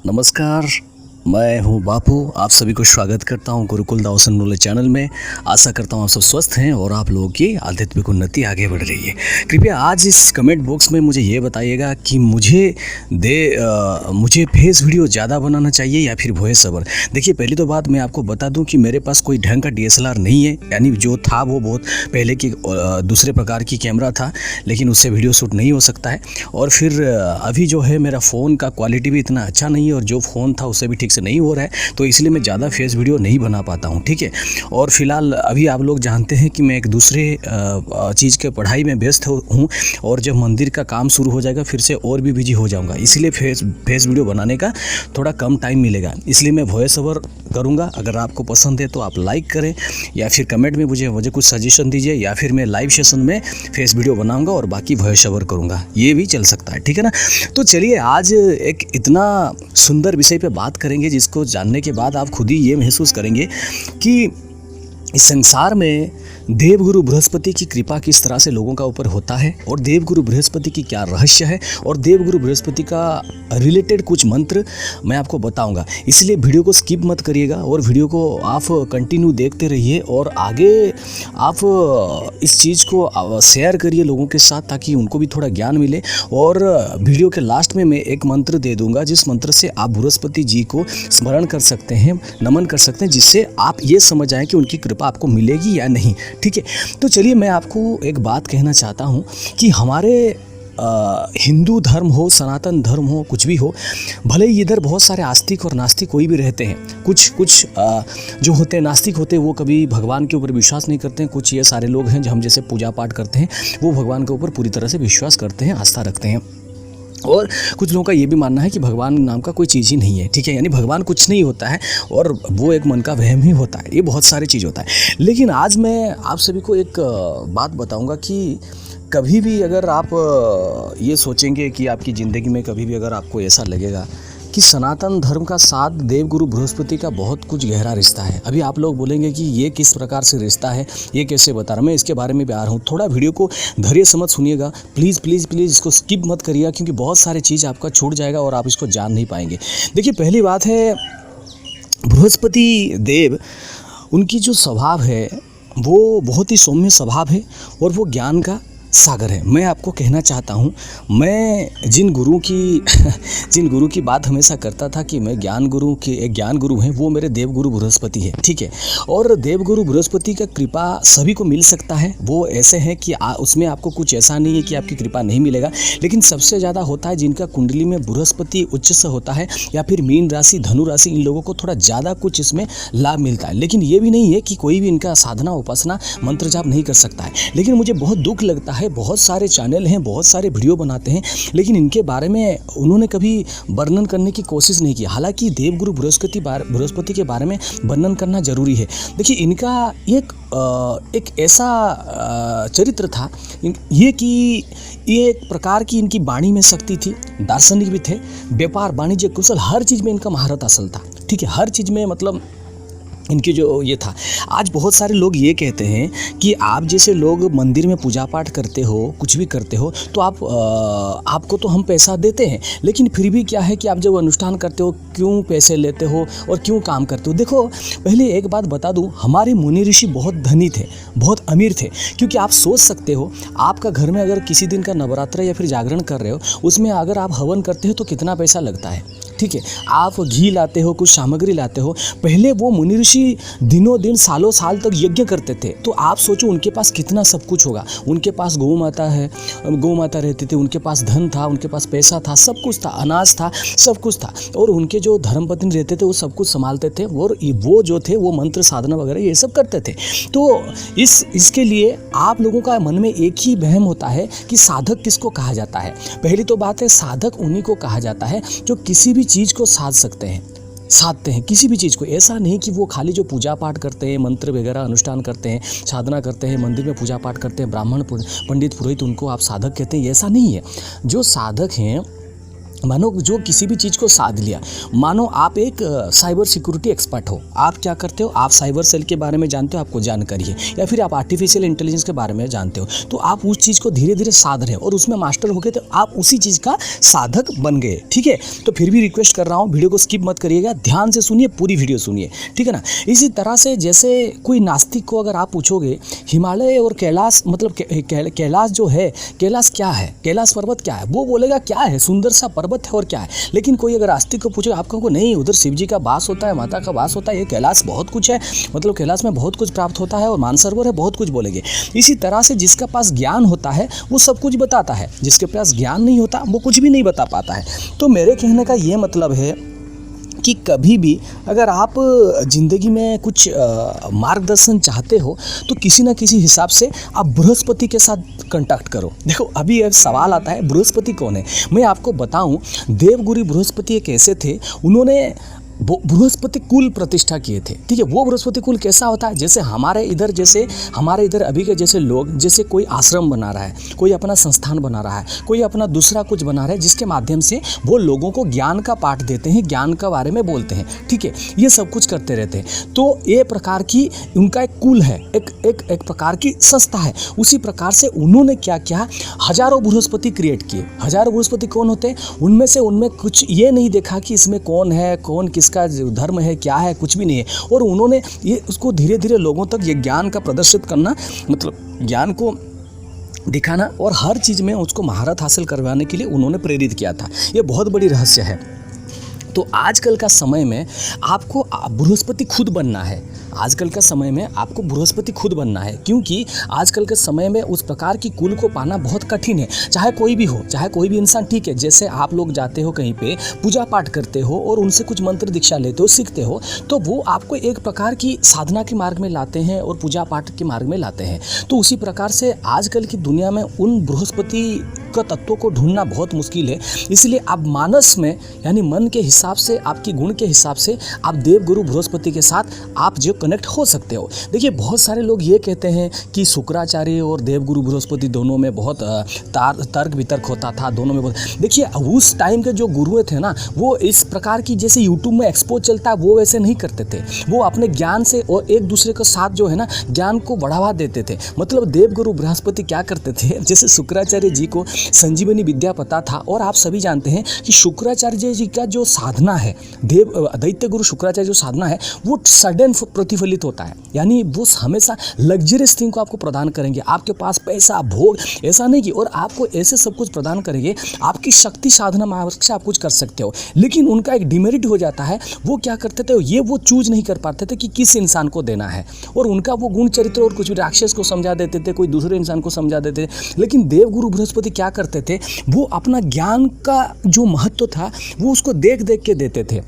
नमस्कार, मैं हूं बापू। आप सभी को स्वागत करता हूं गुरुकुल दावसन नॉलेज चैनल में। आशा करता हूं आप सब स्वस्थ हैं और आप लोगों की आध्यात्मिक उन्नति आगे बढ़ रही है। कृपया आज इस कमेंट बॉक्स में मुझे ये बताइएगा कि मुझे फेस वीडियो ज़्यादा बनाना चाहिए या फिर वॉइस ओवर। देखिए, पहली तो बात मैं आपको बता दूं कि मेरे पास कोई ढंग का DSLR नहीं है, यानी जो था वो बहुत पहले की दूसरे प्रकार की कैमरा था, लेकिन उससे वीडियो शूट नहीं हो सकता है। और फिर अभी जो है मेरा फ़ोन का क्वालिटी भी इतना अच्छा नहीं है और जो फ़ोन था उससे भी ठीक से नहीं हो रहा है, तो इसलिए मैं ज़्यादा फेस वीडियो नहीं बना पाता हूँ, ठीक है। और फिलहाल अभी आप लोग जानते हैं कि मैं एक दूसरे चीज़ के पढ़ाई में व्यस्त हूँ और जब मंदिर का काम शुरू हो जाएगा फिर से और भी बिजी हो जाऊँगा, इसलिए फेस वीडियो बनाने का थोड़ा कम टाइम मिलेगा। इसलिए मैं वॉइस ओवर करूँगा। अगर आपको पसंद है तो आप लाइक करें या फिर कमेंट में मुझे कुछ सजेशन दीजिए, या फिर मैं लाइव सेशन में फेस वीडियो बनाऊँगा और बाकी वॉइस ओवर करूँगा, ये भी चल सकता है, ठीक है ना। तो चलिए, आज एक इतना सुंदर विषय पे बात करेंगे जिसको जानने के बाद आप खुद ही ये महसूस करेंगे कि इस संसार में देवगुरु बृहस्पति की कृपा किस तरह से लोगों का ऊपर होता है और देवगुरु बृहस्पति की क्या रहस्य है और देवगुरु बृहस्पति का रिलेटेड कुछ मंत्र मैं आपको बताऊंगा। इसलिए वीडियो को स्किप मत करिएगा और वीडियो को आप कंटिन्यू देखते रहिए और आगे आप इस चीज़ को शेयर करिए लोगों के साथ, ताकि उनको भी थोड़ा ज्ञान मिले। और वीडियो के लास्ट में मैं एक मंत्र दे दूँगा, जिस मंत्र से आप बृहस्पति जी को स्मरण कर सकते हैं, नमन कर सकते हैं, जिससे आप ये समझ जाएँ कि उनकी कृपा आपको मिलेगी या नहीं, ठीक है। तो चलिए, मैं आपको एक बात कहना चाहता हूँ कि हमारे हिंदू धर्म हो, सनातन धर्म हो, कुछ भी हो, भले ही इधर बहुत सारे आस्तिक और नास्तिक कोई भी रहते हैं। कुछ जो होते हैं नास्तिक होते हैं वो कभी भगवान के ऊपर विश्वास नहीं करते हैं। कुछ ये सारे लोग हैं जो हम जैसे पूजा पाठ करते हैं, वो भगवान के ऊपर पूरी तरह से विश्वास करते हैं, आस्था रखते हैं। और कुछ लोगों का ये भी मानना है कि भगवान नाम का कोई चीज़ ही नहीं है, ठीक है, यानी भगवान कुछ नहीं होता है और वो एक मन का वहम ही होता है। ये बहुत सारी चीज़ होता है। लेकिन आज मैं आप सभी को एक बात बताऊंगा कि कभी भी अगर आप ये सोचेंगे कि आपकी ज़िंदगी में कभी भी अगर आपको ऐसा लगेगा कि सनातन धर्म का साथ देवगुरु बृहस्पति का बहुत कुछ गहरा रिश्ता है। अभी आप लोग बोलेंगे कि ये किस प्रकार से रिश्ता है, ये कैसे बता रहा, मैं इसके बारे में भी आ रहा हूँ। थोड़ा वीडियो को धैर्य समझ सुनिएगा, प्लीज़ प्लीज़ प्लीज़ इसको स्किप मत करिएगा, क्योंकि बहुत सारी चीज़ आपका छूट जाएगा और आप इसको जान नहीं पाएंगे। देखिए, पहली बात है, बृहस्पति देव, उनकी जो स्वभाव है वो बहुत ही सौम्य स्वभाव है और वो ज्ञान का सागर है। मैं आपको कहना चाहता हूँ, मैं जिन गुरु की बात हमेशा करता था कि मैं एक ज्ञान गुरु हैं, वो मेरे देवगुरु बृहस्पति है, ठीक है। और देवगुरु बृहस्पति का कृपा सभी को मिल सकता है। वो ऐसे हैं कि उसमें आपको कुछ ऐसा नहीं है कि आपकी कृपा नहीं मिलेगा, लेकिन सबसे ज़्यादा होता है जिनका कुंडली में बृहस्पति उच्च से होता है, या फिर मीन राशि, धनु राशि, इन लोगों को थोड़ा ज़्यादा कुछ इसमें लाभ मिलता है। लेकिन ये भी नहीं है कि कोई भी इनका साधना उपासना मंत्र जाप नहीं कर सकता है। लेकिन मुझे बहुत दुख लगता है, बहुत सारे चैनल हैं, बहुत सारे वीडियो बनाते हैं, लेकिन इनके बारे में उन्होंने कभी वर्णन करने की कोशिश नहीं की। हालांकि देवगुरु बृहस्पति के बारे में वर्णन करना जरूरी है। देखिए, इनका एक ऐसा चरित्र था ये कि ये एक प्रकार की इनकी वाणी में शक्ति थी, दार्शनिक भी थे, व्यापार वाणिज्य कुशल, हर चीज़ में इनका महारत हासिल था, ठीक है, हर चीज़ में, मतलब इनकी जो ये था। आज बहुत सारे लोग ये कहते हैं कि आप जैसे लोग मंदिर में पूजा पाठ करते हो, कुछ भी करते हो, तो आपको तो हम पैसा देते हैं, लेकिन फिर भी क्या है कि आप जब अनुष्ठान करते हो क्यों पैसे लेते हो और क्यों काम करते हो। देखो, पहले एक बात बता दूं, हमारे मुनि ऋषि बहुत धनी थे, बहुत अमीर थे, क्योंकि आप सोच सकते हो, आपका घर में अगर किसी दिन का नवरात्र या फिर जागरण कर रहे हो, उसमें अगर आप हवन करते हो तो कितना पैसा लगता है, ठीक है। आप घी लाते हो, कुछ सामग्री लाते हो। पहले वो मुनि ऋषि दिनों दिन सालों साल तक यज्ञ करते थे, तो आप सोचो उनके पास कितना सब कुछ होगा। उनके पास गौ माता रहती थी, उनके पास धन था, उनके पास पैसा था, सब कुछ था, अनाज था, सब कुछ था। और उनके जो धर्मपत्नी रहते थे वो सब कुछ संभालते थे, और वो जो थे वो मंत्र साधना वगैरह ये सब करते थे। तो इसके लिए आप लोगों का मन में एक ही वहम होता है कि साधक किसको कहा जाता है। पहली तो बात है, साधक उन्हीं को कहा जाता है जो किसी भी चीज़ को साधते हैं, किसी भी चीज़ को। ऐसा नहीं कि वो खाली जो पूजा पाठ करते हैं, मंत्र वगैरह अनुष्ठान करते हैं, साधना करते हैं, मंदिर में पूजा पाठ करते हैं, ब्राह्मण पंडित पुरोहित, उनको आप साधक कहते हैं, ऐसा नहीं है। जो साधक हैं मानो जो किसी भी चीज़ को साध लिया, मानो आप एक साइबर सिक्योरिटी एक्सपर्ट हो, आप क्या करते हो, आप साइबर सेल के बारे में जानते हो, आपको जानकारी है, या फिर आप आर्टिफिशियल इंटेलिजेंस के बारे में जानते हो, तो आप उस चीज़ को धीरे धीरे साध रहे हो और उसमें मास्टर हो गए, तो आप उसी चीज़ का साधक बन गए। ठीक है, तो फिर भी रिक्वेस्ट कर रहा हूँ, वीडियो को स्किप मत करिएगा, ध्यान से सुनिए, पूरी वीडियो सुनिए, ठीक है ना। इसी तरह से जैसे कोई नास्तिक को अगर आप पूछोगे हिमालय और कैलाश, मतलब कैलाश जो है, कैलाश क्या है, कैलाश पर्वत क्या है, वो बोलेगा क्या है, सुंदर सा पर्वत है और क्या है। लेकिन कोई अगर आस्तिक को पूछे, आप कहोगे नहीं, उधर शिव जी का वास होता है, माता का वास होता है, ये कैलाश बहुत कुछ है, मतलब कैलाश में बहुत कुछ प्राप्त होता है और मानसरोवर है, बहुत कुछ बोलेंगे। इसी तरह से जिसका पास ज्ञान होता है वो सब कुछ बताता है, जिसके पास ज्ञान नहीं होता वो कुछ भी नहीं बता पाता है। तो मेरे कहने का ये मतलब है कि कभी भी अगर आप ज़िंदगी में कुछ मार्गदर्शन चाहते हो तो किसी न किसी हिसाब से आप बृहस्पति के साथ कांटेक्ट करो। देखो अभी अब सवाल आता है बृहस्पति कौन है। मैं आपको बताऊं, देवगुरु बृहस्पति एक ऐसे थे, उन्होंने बृहस्पति कुल प्रतिष्ठा किए थे। ठीक है, वो बृहस्पति कुल कैसा होता है, जैसे हमारे इधर अभी के जैसे लोग, जैसे कोई आश्रम बना रहा है, कोई अपना संस्थान बना रहा है, कोई अपना दूसरा कुछ बना रहा है, जिसके माध्यम से वो लोगों को ज्ञान का पाठ देते हैं, ज्ञान के बारे में बोलते हैं। ठीक है, ये सब कुछ करते रहते हैं। तो ये प्रकार की उनका एक कुल है, एक प्रकार की संस्था है। उसी प्रकार से उन्होंने क्या किया, हजारों बृहस्पति क्रिएट किए। हजारों बृहस्पति कौन होते हैं, उनमें कुछ ये नहीं देखा कि इसमें कौन है, कौन किसका धर्म है, क्या है, कुछ भी नहीं है। और उन्होंने ये उसको धीरे धीरे लोगों तक ये ज्ञान का प्रदर्शित करना, मतलब ज्ञान को दिखाना और हर चीज़ में उसको महारत हासिल करवाने के लिए उन्होंने प्रेरित किया था। ये बहुत बड़ी रहस्य है। तो आजकल का समय में आपको बृहस्पति खुद बनना है। आजकल का समय में आपको बृहस्पति खुद बनना है, क्योंकि आजकल के समय में उस प्रकार की कुल को पाना बहुत कठिन है। चाहे कोई भी हो, चाहे कोई भी इंसान, ठीक है, जैसे आप लोग जाते हो कहीं पे पूजा पाठ करते हो और उनसे कुछ मंत्र दीक्षा लेते हो, सीखते हो, तो वो आपको एक प्रकार की साधना के मार्ग में लाते हैं और पूजा पाठ के मार्ग में लाते हैं। तो उसी प्रकार से आजकल की दुनिया में उन बृहस्पति का तत्वों को ढूंढना बहुत मुश्किल है। इसलिए आप मानस में, यानी मन के हिसाब से, आपकी गुण के हिसाब से आप देवगुरु बृहस्पति के साथ आप जो कनेक्ट हो सकते हो। देखिए बहुत सारे लोग ये कहते हैं कि शुक्राचार्य और देवगुरु बृहस्पति दोनों में बहुत तर्क वितर्क होता था, दोनों में बहुत। देखिए उस टाइम के जो गुरुएं थे ना, वो इस प्रकार की जैसे यूट्यूब में एक्सपोज चलता है वो वैसे नहीं करते थे। वो अपने ज्ञान से और एक दूसरे के साथ जो है ना ज्ञान को बढ़ावा देते थे। मतलब देवगुरु बृहस्पति क्या करते थे, जैसे शुक्राचार्य जी को संजीवनी विद्या पता था, और आप सभी जानते हैं कि शुक्राचार्य जी का जो साधना है, दैत्य गुरु शुक्राचार्य जो साधना है, वो सडन प्रतिफलित होता है। यानी वो हमेशा लग्जरियस थिंग को आपको प्रदान करेंगे। आपके पास पैसा, भोग, ऐसा नहीं कि, और आपको ऐसे सब कुछ प्रदान करेंगे, आपकी शक्ति साधना मार्ग से आप कुछ कर सकते हो। लेकिन उनका एक डिमेरिट हो जाता है, वो क्या करते थे, ये वो चूज नहीं कर पाते थे कि किस इंसान को देना है, और उनका वो गुण चरित्र और कुछ भी राक्षस को समझा देते थे, कोई दूसरे इंसान को समझा देते थे। लेकिन देवगुरु बृहस्पति क्या करते थे, वो अपना ज्ञान का जो महत्व था वो उसको देख देख के देते थे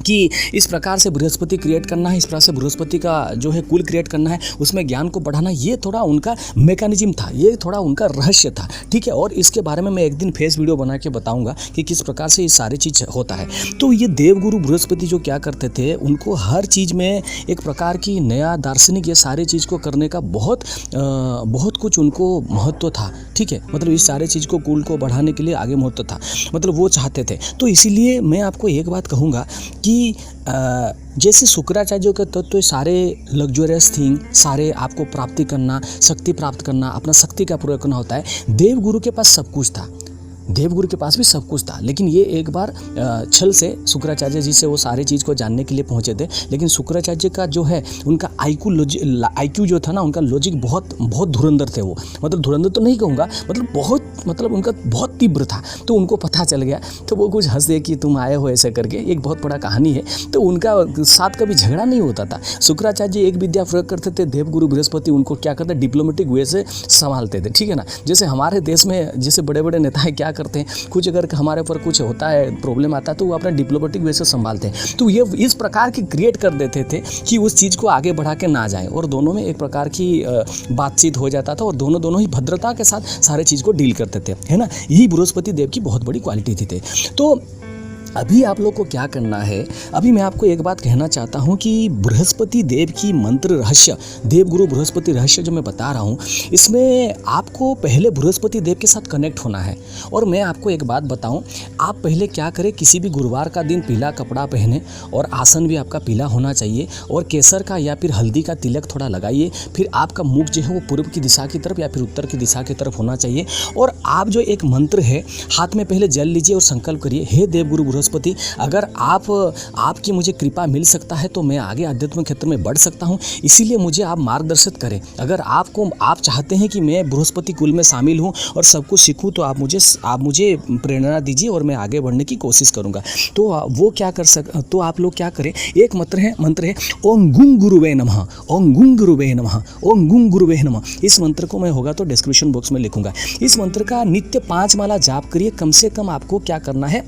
कि इस प्रकार से बृहस्पति क्रिएट करना है, इस प्रकार से बृहस्पति का जो है कुल क्रिएट करना है, उसमें ज्ञान को बढ़ाना। ये थोड़ा उनका मैकेनिज्म था, ये थोड़ा उनका रहस्य था। ठीक है, और इसके बारे में मैं एक दिन फेस वीडियो बना के बताऊंगा कि किस प्रकार से ये सारी चीज़ होता है। तो ये देवगुरु बृहस्पति जो क्या करते थे, उनको हर चीज़ में एक प्रकार की नया दार्शनिक ये सारी चीज़ को करने का बहुत कुछ उनको महत्व था। ठीक है, मतलब इस सारे चीज़ को कुल को बढ़ाने के लिए आगे महत्व था, मतलब वो चाहते थे। तो इसीलिए मैं आपको एक बात कहूँगा कि जैसे शुक्राचार्य के तत्व सारे लग्जरियस थिंग, सारे आपको प्राप्ति करना, शक्ति प्राप्त करना, अपना शक्ति का प्रयोग करना होता है। देवगुरु के पास सब कुछ था, देवगुरु के पास भी सब कुछ था, लेकिन ये एक बार छल से शुक्राचार्य जी से वो सारी चीज़ को जानने के लिए पहुंचे थे। लेकिन शुक्राचार्य का जो है उनका आईक्यू जो था ना, उनका लॉजिक बहुत धुरंधर थे वो। मतलब धुरंधर तो नहीं कहूँगा, मतलब उनका बहुत तीव्र था। तो उनको पता चल गया, तो वो कुछ हंस दे कि तुम आए हो ऐसे करके, एक बहुत बड़ा कहानी है। तो उनका साथ कभी झगड़ा नहीं होता था। शुक्राचार्य जी एक विद्या प्रयोग करते थे, देवगुरु बृहस्पति उनको क्या करते, डिप्लोमेटिक वे से संभालते थे। ठीक है ना, जैसे हमारे देश में जैसे बड़े बड़े नेता क्या करते हैं, कुछ अगर हमारे ऊपर कुछ होता है, प्रॉब्लम आता है, तो वो अपना डिप्लोमेटिक वे से संभालते हैं। तो ये इस प्रकार की क्रिएट कर देते थे कि उस चीज़ को आगे बढ़ा के ना जाए, और दोनों में एक प्रकार की बातचीत हो जाता था, और दोनों ही भद्रता के साथ सारे चीज़ को डील करते थे, है ना। यही बृहस्पति देव की बहुत बड़ी क्वालिटी थी। तो अभी आप लोग को क्या करना है, अभी मैं आपको एक बात कहना चाहता हूँ कि बृहस्पति देव की मंत्र रहस्य, देवगुरु बृहस्पति रहस्य जो मैं बता रहा हूँ, इसमें आपको पहले बृहस्पति देव के साथ कनेक्ट होना है। और मैं आपको एक बात बताऊँ, आप पहले क्या करें, किसी भी गुरुवार का दिन पीला कपड़ा पहने और आसन भी आपका पीला होना चाहिए और केसर का या फिर हल्दी का तिलक थोड़ा लगाइए। फिर आपका मुख जो है वो पूर्व की दिशा की तरफ या फिर उत्तर की दिशा की तरफ होना चाहिए। और आप जो एक मंत्र है, हाथ में पहले जल लीजिए और संकल्प करिए, हे देवगुरु बृहस्पति, अगर आपकी मुझे कृपा मिल सकता है तो मैं आगे आध्यात्मिक क्षेत्र में बढ़ सकता हूँ, इसीलिए मुझे आप मार्गदर्शित करें। अगर आप चाहते हैं कि मैं बृहस्पति कुल में शामिल हूँ और सब कुछ सीखूँ तो आप मुझे प्रेरणा दीजिए और मैं आगे बढ़ने की कोशिश करूँगा। तो वो क्या तो आप लोग क्या करें, एक मंत्र है ओम गुं गुरुवे नमः, ओम गुं गुरुवे नमः, ओम गुं गुरुवे नमः। इस मंत्र को मैं होगा तो डिस्क्रिप्शन बॉक्स में लिखूंगा। इस मंत्र का नित्य 5 माला जाप करिए। कम से कम आपको क्या करना है,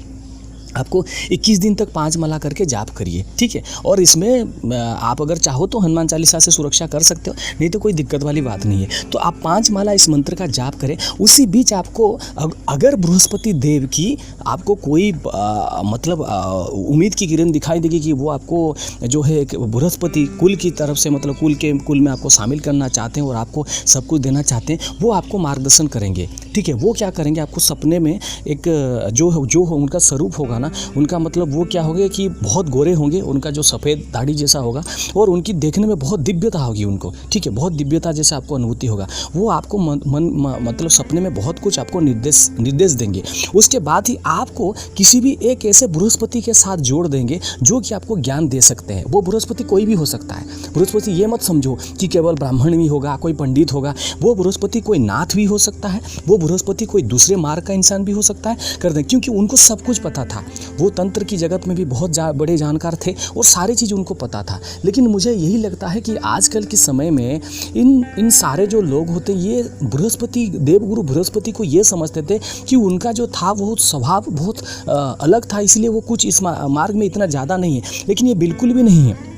आपको 21 दिन तक 5 माला करके जाप करिए, ठीक है। और इसमें आप अगर चाहो तो हनुमान चालीसा से सुरक्षा कर सकते हो, नहीं तो कोई दिक्कत वाली बात नहीं है। तो आप 5 माला इस मंत्र का जाप करें। उसी बीच आपको अगर बृहस्पति देव की आपको कोई मतलब उम्मीद की किरण दिखाई देगी कि वो आपको जो है एक बृहस्पति कुल की तरफ से, मतलब कुल में आपको शामिल करना चाहते हैं और आपको सब कुछ देना चाहते हैं, वो आपको मार्गदर्शन करेंगे, ठीक है। वो क्या करेंगे, आपको सपने में एक जो उनका स्वरूप होगा ना, उनका मतलब वो क्या होगा कि बहुत गोरे होंगे, उनका जो सफ़ेद दाढ़ी जैसा होगा और उनकी देखने में बहुत दिव्यता होगी उनको, ठीक है, बहुत दिव्यता जैसा आपको अनुभूति होगा। वो आपको मतलब सपने में बहुत कुछ आपको निर्देश देंगे। उसके बाद ही आपको किसी भी एक ऐसे बृहस्पति के साथ जोड़ देंगे जो कि आपको ज्ञान दे सकते हैं। वो बृहस्पति कोई भी हो सकता है। बृहस्पति ये मत समझो कि केवल ब्राह्मण भी होगा, कोई पंडित होगा। वो बृहस्पति कोई नाथ भी हो सकता है, वो बृहस्पति कोई दूसरे मार्ग का इंसान भी हो सकता है, कर दें, क्योंकि उनको सब कुछ पता था। वो तंत्र की जगत में भी बहुत बड़े जानकार थे और सारी चीज़ उनको पता था। लेकिन मुझे यही लगता है कि आजकल के समय में इन सारे जो लोग होते, ये बृहस्पति देवगुरु बृहस्पति को ये समझते थे कि उनका जो था वो स्वभाव बहुत अलग था, इसलिए वो कुछ इस मार्ग में इतना ज़्यादा नहीं है। लेकिन ये बिल्कुल भी नहीं है।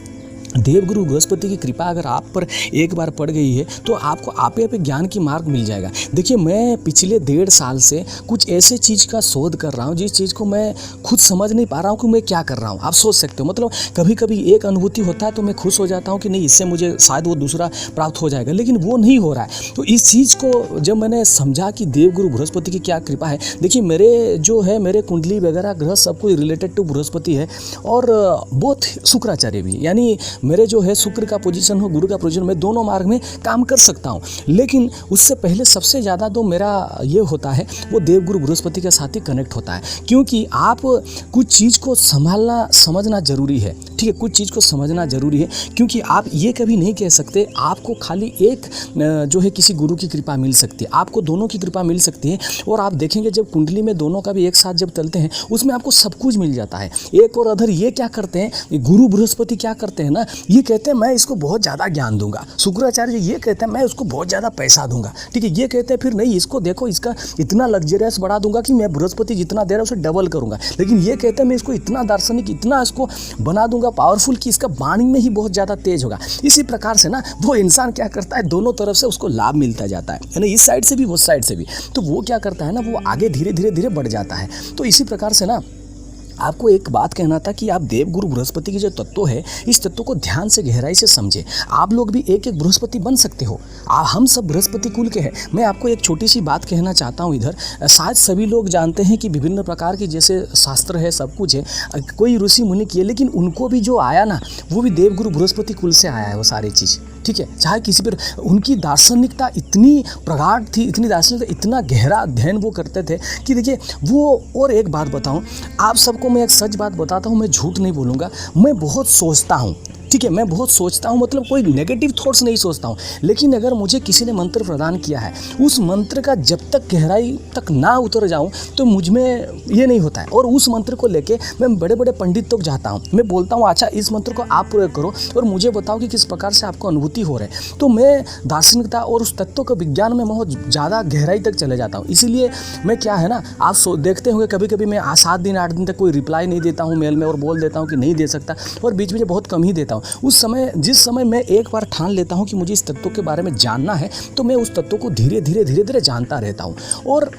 देवगुरु बृहस्पति की कृपा अगर आप पर एक बार पड़ गई है तो आपको आपे ज्ञान की मार्ग मिल जाएगा। देखिए, मैं पिछले 1.5 साल से कुछ ऐसे चीज़ का शोध कर रहा हूँ जिस चीज़ को मैं खुद समझ नहीं पा रहा हूँ कि मैं क्या कर रहा हूँ। आप सोच सकते हो, मतलब कभी कभी एक अनुभूति होता है तो मैं खुश हो जाता हूँ कि नहीं, इससे मुझे शायद वो दूसरा प्राप्त हो जाएगा, लेकिन वो नहीं हो रहा है। तो इस चीज़ को जब मैंने समझा कि देवगुरु बृहस्पति की क्या कृपा है, देखिए मेरे कुंडली वगैरह ग्रह सब कुछ रिलेटेड टू बृहस्पति है और बोथ शुक्राचार्य भी, यानी मेरे जो है शुक्र का पोजीशन हो, गुरु का पोजीशन, मैं दोनों मार्ग में काम कर सकता हूँ। लेकिन उससे पहले सबसे ज़्यादा तो मेरा ये होता है वो देवगुरु बृहस्पति के साथ ही कनेक्ट होता है, क्योंकि आप कुछ चीज़ को समझना जरूरी है, ठीक है। कुछ चीज़ को समझना जरूरी है, क्योंकि आप ये कभी नहीं कह सकते आपको खाली एक जो है किसी गुरु की कृपा मिल सकती है, आपको दोनों की कृपा मिल सकती है। और आप देखेंगे जब कुंडली में दोनों का भी एक साथ जब चलते हैं, उसमें आपको सब कुछ मिल जाता है। एक और अधर ये क्या करते हैं, गुरु बृहस्पति क्या करते हैं ना, ये कहते हैं मैं इसको बहुत ज़्यादा ज्ञान दूंगा। शुक्राचार्य ये कहते हैं मैं उसको बहुत ज़्यादा पैसा दूंगा, ठीक है। ये कहते हैं फिर नहीं, इसको देखो, इसका इतना लग्जरियस बढ़ा दूंगा कि मैं बृहस्पति जितना दे रहा हूँ उसे डबल करूंगा। लेकिन ये कहते हैं मैं इसको इतना दार्शनिक, इतना इसको बना दूंगा पावरफुल कि इसका वाणी में ही बहुत ज़्यादा तेज होगा। इसी प्रकार से ना वो इंसान क्या करता है, दोनों तरफ से उसको लाभ मिलता जाता है, यानी इस साइड से भी उस साइड से भी। तो वो क्या करता है ना, वो आगे धीरे धीरे बढ़ जाता है। तो इसी प्रकार से ना आपको एक बात कहना था कि आप देवगुरु बृहस्पति की जो तत्व है, इस तत्व को ध्यान से गहराई से समझे। आप लोग भी एक एक बृहस्पति बन सकते हो। हम सब बृहस्पति कुल के हैं। मैं आपको एक छोटी सी बात कहना चाहता हूँ इधर। शायद सभी लोग जानते हैं कि विभिन्न प्रकार की जैसे शास्त्र है, सब कुछ है, कोई ऋषि मुनि किए, लेकिन उनको भी जो आया ना, वो भी देवगुरु बृहस्पति कुल से आया है वो सारी चीज़, ठीक है। चाहे किसी पर उनकी दार्शनिकता इतनी प्रगाढ़ थी, इतनी दार्शनिकता, इतना गहरा अध्ययन वो करते थे कि देखिए वो। और एक बात बताऊं आप सबको, मैं एक सच बात बताता हूं, मैं झूठ नहीं बोलूँगा, मैं बहुत सोचता हूं, ठीक है। मैं बहुत सोचता हूँ, मतलब कोई नेगेटिव थॉट्स नहीं सोचता हूँ। लेकिन अगर मुझे किसी ने मंत्र प्रदान किया है, उस मंत्र का जब तक गहराई तक ना उतर जाऊँ तो मुझ में ये नहीं होता है। और उस मंत्र को लेके मैं बड़े बड़े पंडित तक जाता हूँ, मैं बोलता हूँ अच्छा इस मंत्र को आप प्रयोग करो और मुझे बताओ कि किस प्रकार से आपको अनुभूति हो रहा है। तो मैं दार्शनिकता और उस तत्व का विज्ञान में बहुत ज़्यादा गहराई तक चले जाता हूँ। इसीलिए मैं क्या है ना, आप देखते होंगे कभी कभी मैं 7 दिन 8 दिन तक कोई रिप्लाई नहीं देता हूँ मेल में, और बोल देता हूँ कि नहीं दे सकता, और बीच में बहुत कम ही देता हूँ। जिस समय मैं एक बार ठान लेता हूं कि मुझे इस तत्व के बारे में जानना है, तो मैं उस तत्व को धीरे धीरे जानता रहता हूं। और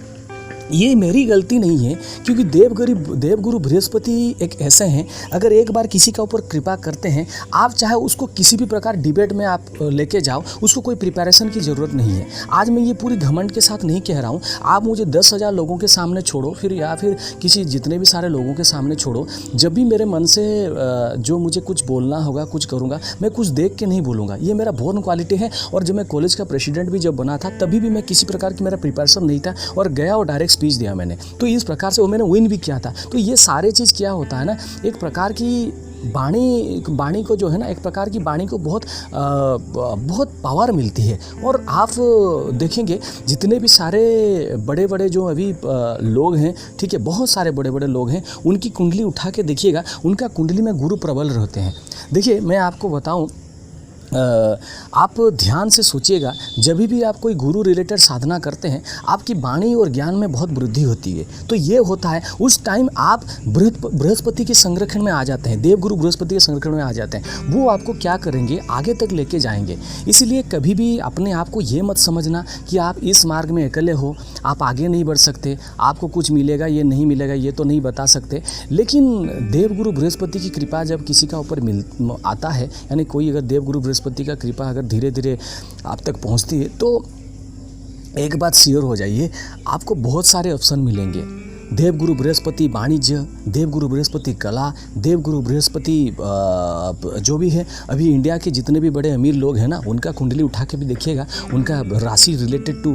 ये मेरी गलती नहीं है, क्योंकि देवगुरु बृहस्पति एक ऐसे हैं, अगर एक बार किसी का ऊपर कृपा करते हैं, आप चाहे उसको किसी भी प्रकार डिबेट में आप लेके जाओ, उसको कोई प्रिपरेशन की ज़रूरत नहीं है। आज मैं ये पूरी घमंड के साथ नहीं कह रहा हूँ, आप मुझे 10,000 लोगों के सामने छोड़ो फिर, या फिर किसी जितने भी सारे लोगों के सामने छोड़ो, जब भी मेरे मन से जो मुझे कुछ बोलना होगा, कुछ करूँगा, मैं कुछ देख के नहीं बोलूँगा। ये मेरा बोर्न क्वालिटी है। और जब मैं कॉलेज का प्रेसिडेंट भी जब बना था, तभी भी मैं किसी प्रकार की मेरा प्रिपरेशन नहीं था, और गया और डायरेक्ट स्पीच दिया मैंने, तो इस प्रकार से वो मैंने विन भी किया था। तो ये सारे चीज़ क्या होता है ना, एक प्रकार की वाणी को जो है ना, एक प्रकार की वाणी को बहुत पावर मिलती है। और आप देखेंगे जितने भी सारे बड़े बड़े जो अभी लोग हैं, ठीक है, बहुत सारे बड़े बड़े लोग हैं, उनकी कुंडली उठा के देखिएगा, उनका कुंडली में गुरु प्रबल रहते हैं। देखिए मैं आपको बताऊं, आप ध्यान से सोचिएगा, जब भी आप कोई गुरु रिलेटेड साधना करते हैं, आपकी वाणी और ज्ञान में बहुत वृद्धि होती है। तो ये होता है उस टाइम आप बृहस्पति के संरक्षण में आ जाते हैं, देवगुरु बृहस्पति के संरक्षण में आ जाते हैं। वो आपको क्या करेंगे, आगे तक लेके जाएंगे। इसलिए कभी भी अपने आप को ये मत समझना कि आप इस मार्ग में अकेले हो, आप आगे नहीं बढ़ सकते, आपको कुछ मिलेगा, ये नहीं मिलेगा, ये तो नहीं बता सकते। लेकिन देवगुरु बृहस्पति की कृपा जब किसी का ऊपर आता है, यानी कोई अगर देवगुरु बृहस्पति का कृपा अगर धीरे धीरे आप तक पहुंचती है, तो एक बात श्योर हो जाइए, आपको बहुत सारे ऑप्शन मिलेंगे। देवगुरु बृहस्पति वाणिज्य, देवगुरु बृहस्पति कला, देवगुरु बृहस्पति जो भी है, अभी इंडिया के जितने भी बड़े अमीर लोग हैं ना, उनका कुंडली उठा के भी देखिएगा, उनका राशि रिलेटेड टू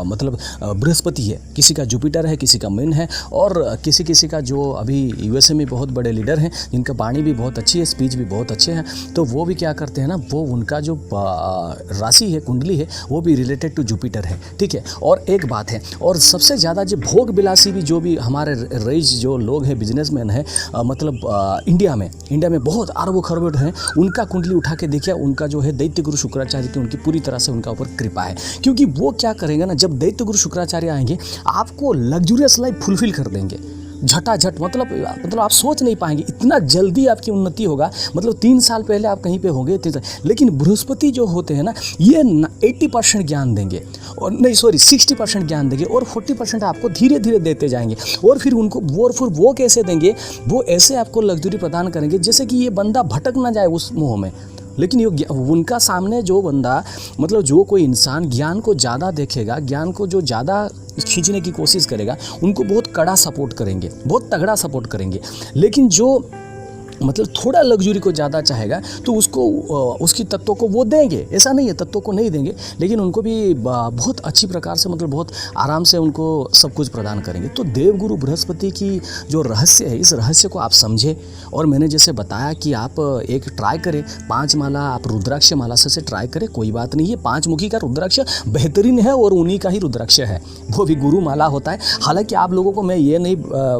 मतलब बृहस्पति है। किसी का जुपिटर है, किसी का मीन है, और किसी का जो अभी यूएसए में बहुत बड़े लीडर हैं, जिनका वाणी भी बहुत अच्छी है, स्पीच भी बहुत अच्छे हैं, तो वो भी क्या करते हैं ना, वो उनका जो राशि है, कुंडली है, वो भी रिलेटेड टू जुपिटर है, ठीक है। और एक बात है, और सबसे ज़्यादा जो भोग बिलासी भी जो भी हमारे रईस जो लोग हैं, बिजनेसमैन हैं, मतलब इंडिया में बहुत अरबों खरबों हैं, उनका कुंडली उठा के देखिए, उनका जो है दैत्य गुरु शुक्राचार्य की उनकी पूरी तरह से उनका ऊपर कृपा है। क्योंकि वो क्या करेंगे ना, जब दैत्य गुरु शुक्राचार्य आएंगे, आपको लग्जूरियस लाइफ फुलफिल कर देंगे झटाझट। मतलब आप सोच नहीं पाएंगे, इतना जल्दी आपकी उन्नति होगा। मतलब 3 साल पहले आप कहीं पे होंगे, लेकिन बृहस्पति जो होते हैं ना, ये 80% ज्ञान देंगे, और नहीं सॉरी 60% ज्ञान देंगे, और 40% आपको धीरे धीरे देते जाएंगे। और फिर वो कैसे देंगे, वो ऐसे आपको लग्जरी प्रदान करेंगे जैसे कि ये बंदा भटक ना जाए उस मोह में। लेकिन ये उनका सामने जो बंदा, मतलब जो कोई इंसान ज्ञान को ज़्यादा देखेगा, ज्ञान को जो ज़्यादा खींचने की कोशिश करेगा, उनको बहुत कड़ा सपोर्ट करेंगे, बहुत तगड़ा सपोर्ट करेंगे। लेकिन जो मतलब थोड़ा लग्जरी को ज़्यादा चाहेगा, तो उसको उसकी तत्वों को वो देंगे, ऐसा नहीं है तत्वों को नहीं देंगे, लेकिन उनको भी बहुत अच्छी प्रकार से, मतलब बहुत आराम से उनको सब कुछ प्रदान करेंगे। तो देवगुरु बृहस्पति की जो रहस्य है, इस रहस्य को आप समझे। और मैंने जैसे बताया कि आप एक ट्राई करें, 5 माला आप रुद्राक्ष माला से ट्राई करें, कोई बात नहीं है। 5 मुखी का रुद्राक्ष बेहतरीन है, और उन्हीं का ही रुद्राक्ष है, वो भी गुरु माला होता है। हालांकि आप लोगों को मैं ये नहीं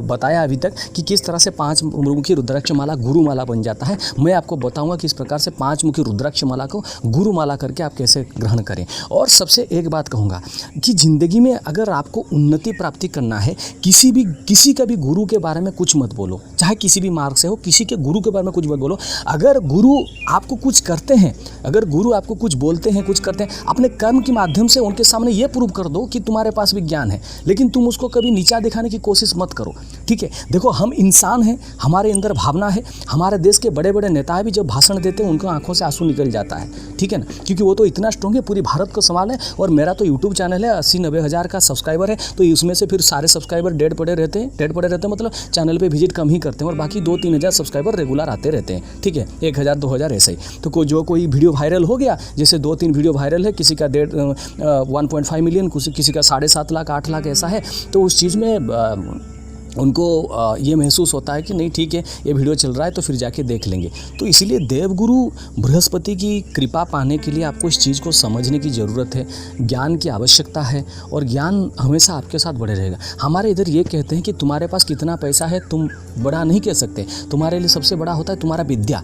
बताया अभी तक कि किस तरह से 5 मुखी रुद्राक्ष माला गुरु माला बन जाता है। मैं आपको बताऊंगा कि इस प्रकार से 5 मुखी रुद्राक्ष माला को गुरु माला करके आप कैसे ग्रहण करें। और सबसे एक बात कहूँगा कि ज़िंदगी में अगर आपको उन्नति प्राप्ति करना है, किसी का भी गुरु के बारे में कुछ मत बोलो, चाहे किसी भी मार्ग से हो, किसी के गुरु के बारे में कुछ मत बोलो। अगर गुरु आपको कुछ करते हैं, अगर गुरु आपको कुछ बोलते हैं, कुछ करते हैं, अपने कर्म के माध्यम से उनके सामने ये प्रूव कर दो कि तुम्हारे पास भी ज्ञान है, लेकिन तुम उसको कभी नीचा दिखाने की कोशिश मत करो, ठीक है। देखो, हम इंसान हैं, हमारे अंदर भावना है। हमारे देश के बड़े बड़े नेता भी जब भाषण देते हैं, उनको आंखों से आंसू निकल जाता है, ठीक है ना, क्योंकि वो तो इतना स्ट्रॉन्ग है, पूरी भारत को संभाले। और मेरा तो यूट्यूब चैनल है, 80-90 हज़ार का सब्सक्राइबर है, तो उसमें से फिर सारे सब्सक्राइबर डेड पड़े रहते हैं, मतलब चैनल पे विजिट कम ही करते हैं, और बाकी 2-3 हज़ार सब्सक्राइबर रेगुलर आते रहते हैं, ठीक है, 1,000-2,000 ऐसे ही। तो कोई वीडियो वायरल हो गया, जैसे 2-3 वीडियो वायरल है, किसी का 1.5 मिलियन, किसी का 7.5 लाख 8 लाख ऐसा है, तो उस चीज़ में उनको ये महसूस होता है कि नहीं ठीक है, ये वीडियो चल रहा है तो फिर जाके देख लेंगे। तो इसीलिए देवगुरु बृहस्पति की कृपा पाने के लिए आपको इस चीज़ को समझने की ज़रूरत है, ज्ञान की आवश्यकता है, और ज्ञान हमेशा आपके साथ बढ़े रहेगा। हमारे इधर ये कहते हैं कि तुम्हारे पास कितना पैसा है तुम बड़ा नहीं कह सकते, तुम्हारे लिए सबसे बड़ा होता है तुम्हारा विद्या।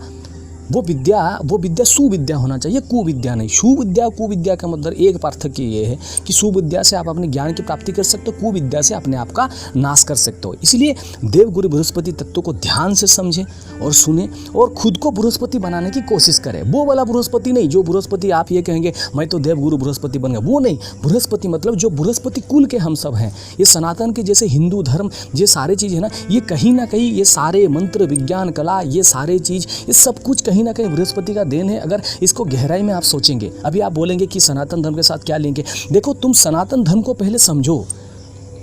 वो विद्या सुविद्या होना चाहिए, कुविद्या नहीं। सुविद्या कुविद्या का मतलब एक पार्थक्य ये है कि सुविद्या से आप अपने ज्ञान की प्राप्ति कर सकते हो, कुविद्या से अपने आप का नाश कर सकते हो। इसलिए देवगुरु बृहस्पति तत्व को ध्यान से समझें और सुने और खुद को बृहस्पति बनाने की कोशिश करें। वो वाला बृहस्पति नहीं जो बृहस्पति आप ये कहेंगे मैं तो देवगुरु बृहस्पति बन गया, वो नहीं। बृहस्पति मतलब जो बृहस्पति कुल के हम सब हैं। ये सनातन के जैसे हिंदू धर्म ये सारे चीज़ है ना, ये कहीं ना कहीं ये सारे मंत्र विज्ञान कला ये सारे चीज़ ये सब कुछ कहीं ना कहीं बृहस्पति का देन है। अगर इसको गहराई में आप सोचेंगे, अभी आप बोलेंगे कि सनातन धर्म के साथ क्या लिंक है। देखो तुम सनातन धर्म को पहले समझो।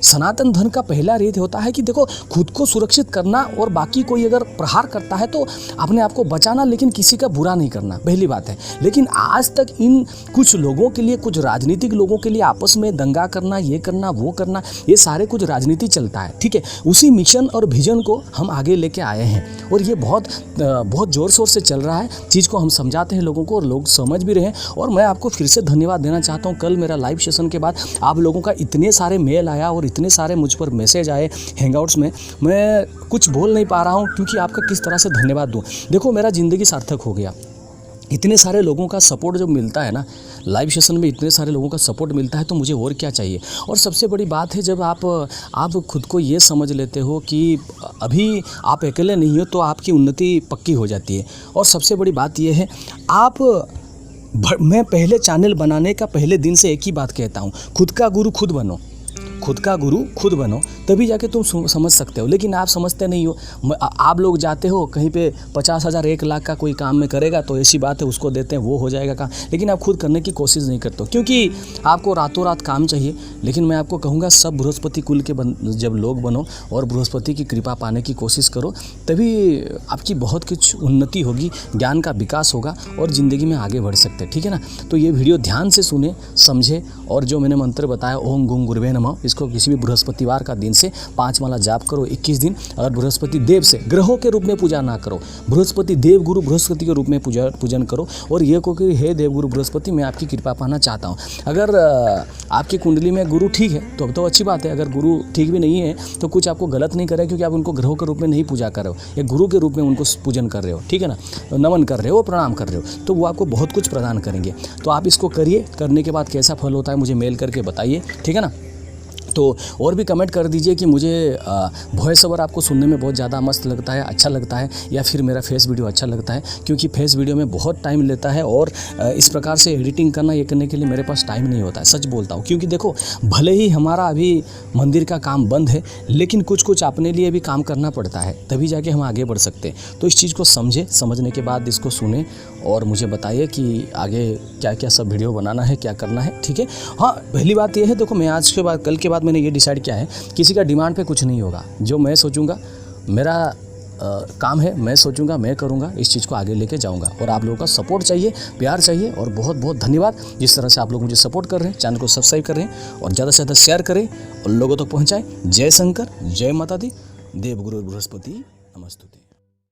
सनातन धर्म का पहला रीत होता है कि देखो खुद को सुरक्षित करना और बाकी कोई अगर प्रहार करता है तो अपने आप को बचाना, लेकिन किसी का बुरा नहीं करना, पहली बात है। लेकिन आज तक इन कुछ लोगों के लिए, कुछ राजनीतिक लोगों के लिए आपस में दंगा करना, ये करना वो करना, ये सारे कुछ राजनीति चलता है, ठीक है। उसी मिशन और विजन को हम आगे लेके आए हैं और ये बहुत ज़ोर शोर से चल रहा है। चीज़ को हम समझाते हैं लोगों को और लोग समझ भी रहे हैं। और मैं आपको फिर से धन्यवाद देना चाहता हूँ। कल मेरा लाइव सेशन के बाद आप लोगों का इतने सारे मेल आया और इतने सारे मुझ पर मैसेज आए हैंगआउट्स में, मैं कुछ बोल नहीं पा रहा हूँ क्योंकि आपका किस तरह से धन्यवाद दूँ। देखो मेरा ज़िंदगी सार्थक हो गया। इतने सारे लोगों का सपोर्ट जब मिलता है ना, लाइव सेशन में इतने सारे लोगों का सपोर्ट मिलता है तो मुझे और क्या चाहिए। और सबसे बड़ी बात है जब आप खुद को ये समझ लेते हो कि अभी आप अकेले नहीं हो तो आपकी उन्नति पक्की हो जाती है। और सबसे बड़ी बात ये है, मैं पहले चैनल बनाने का पहले दिन से एक ही बात कहता हूँ, खुद का गुरु खुद बनो, खुद का गुरु खुद बनो, तभी जाके तुम समझ सकते हो। लेकिन आप समझते नहीं हो। आप लोग जाते हो कहीं पे 50,000 1 लाख का कोई काम में करेगा तो ऐसी बात है उसको देते हैं वो हो जाएगा काम, लेकिन आप खुद करने की कोशिश नहीं करते हो क्योंकि आपको रातों रात काम चाहिए। लेकिन मैं आपको कहूँगा सब बृहस्पति कुल के जब लोग बनो और बृहस्पति की कृपा पाने की कोशिश करो, तभी आपकी बहुत कुछ उन्नति होगी, ज्ञान का विकास होगा और ज़िंदगी में आगे बढ़ सकते हैं, ठीक है ना। तो ये वीडियो ध्यान से सुने, समझे और जो मैंने मंत्र बताया ओम गुम गुरुवे नमः, इसको किसी भी बृहस्पतिवार का दिन से 5 माला जाप करो 21 दिन। अगर बृहस्पति देव से ग्रहों के रूप में पूजा ना करो, बृहस्पति देव गुरु बृहस्पति के रूप में पूजन करो और ये को कि हे देव गुरु बृहस्पति मैं आपकी कृपा पाना चाहता हूँ। अगर आपकी कुंडली में गुरु ठीक है तो अब तो अच्छी बात है, अगर गुरु ठीक भी नहीं है तो कुछ आपको गलत नहीं कर रहे क्योंकि आप उनको ग्रहों के रूप में नहीं पूजा कर रहे हो, या गुरु के रूप में उनको पूजन कर रहे हो, ठीक है ना, नमन कर रहे हो, प्रणाम कर रहे हो, तो वो आपको बहुत कुछ प्रदान करेंगे। तो आप इसको करिए, करने के बाद कैसा फल होता है मुझे मेल करके बताइए, ठीक है ना। तो और भी कमेंट कर दीजिए कि मुझे वॉइस ओवर आपको सुनने में बहुत ज़्यादा मस्त लगता है, अच्छा लगता है, या फिर मेरा फेस वीडियो अच्छा लगता है, क्योंकि फेस वीडियो में बहुत टाइम लेता है और इस प्रकार से एडिटिंग करना ये करने के लिए मेरे पास टाइम नहीं होता है, सच बोलता हूँ। क्योंकि देखो भले ही हमारा अभी मंदिर का काम बंद है, लेकिन कुछ अपने लिए भी काम करना पड़ता है, तभी जाके हम आगे बढ़ सकते हैं। तो इस चीज़ को समझने के बाद इसको सुने और मुझे बताइए कि आगे क्या क्या सब वीडियो बनाना है, क्या करना है, ठीक है। हाँ, पहली बात ये है, देखो मैं आज के बाद कल के बाद मैंने ये डिसाइड किया है, किसी का डिमांड पे कुछ नहीं होगा। जो मैं सोचूंगा, मेरा काम है, मैं सोचूंगा, मैं करूंगा, इस चीज़ को आगे लेके जाऊंगा। और आप लोगों का सपोर्ट चाहिए, प्यार चाहिए और बहुत बहुत धन्यवाद जिस तरह से आप लोग मुझे सपोर्ट कर रहे हैं। चैनल को सब्सक्राइब कर रहे हैं और ज़्यादा से ज़्यादा शेयर करें और लोगों तक पहुँचाएँ। जय शंकर, जय माता दी, देवगुरु बृहस्पति, नमस्तुते।